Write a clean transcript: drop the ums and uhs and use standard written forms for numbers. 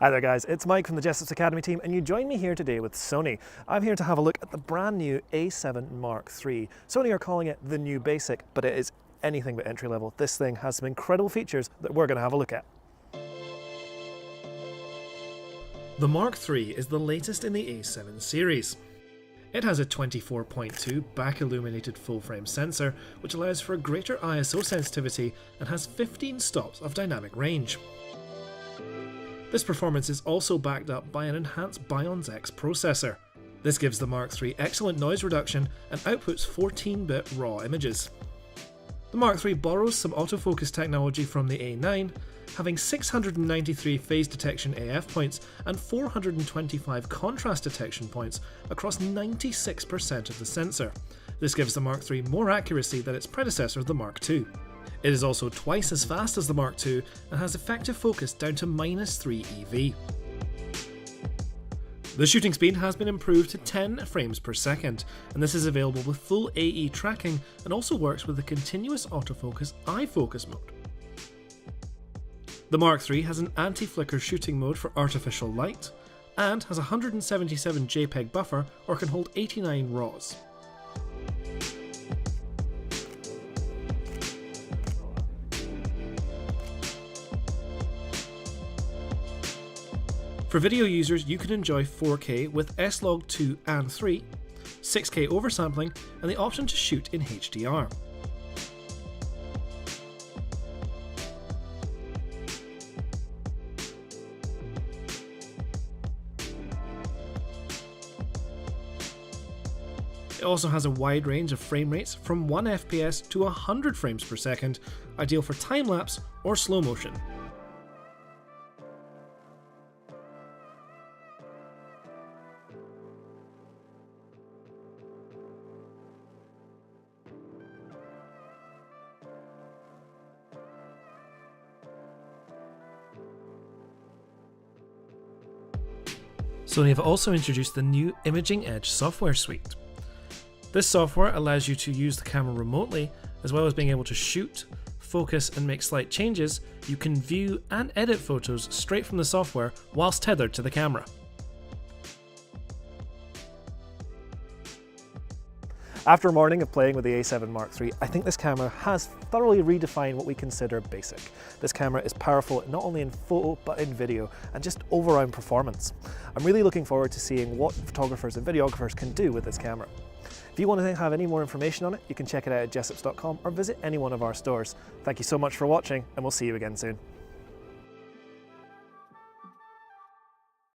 Hi there guys, it's Mike from the Jessops Academy team and you join me here today with Sony. I'm here to have a look at the brand new A7 Mark III. Sony are calling it the new basic, but it is anything but entry level. This thing has some incredible features that we're going to have a look at. The Mark III is the latest in the A7 series. It has a 24.2 back illuminated full frame sensor which allows for greater ISO sensitivity and has 15 stops of dynamic range. This performance is also backed up by an enhanced Bions X processor. This gives the Mark III excellent noise reduction and outputs 14-bit RAW images. The Mark III borrows some autofocus technology from the A9, having 693 phase detection AF points and 425 contrast detection points across 96% of the sensor. This gives the Mark III more accuracy than its predecessor, the Mark II. It is also twice as fast as the Mark II and has effective focus down to -3 EV. The shooting speed has been improved to 10 frames per second, and this is available with full AE tracking and also works with the continuous autofocus eye focus mode. The Mark III has an anti-flicker shooting mode for artificial light and has a 177 JPEG buffer or can hold 89 RAWs. For video users, you can enjoy 4K with S-Log 2 and 3, 6K oversampling, and the option to shoot in HDR. It also has a wide range of frame rates from 1 FPS to 100 frames per second, ideal for time-lapse or slow motion. Sony have also introduced the new Imaging Edge software suite. This software allows you to use the camera remotely, as well as being able to shoot, focus and make slight changes. You can view and edit photos straight from the software whilst tethered to the camera. After a morning of playing with the A7 Mark III, I think this camera has thoroughly redefined what we consider basic. This camera is powerful not only in photo but in video and just all-round performance. I'm really looking forward to seeing what photographers and videographers can do with this camera. If you want to have any more information on it, you can check it out at jessops.com or visit any one of our stores. Thank you so much for watching and we'll see you again soon.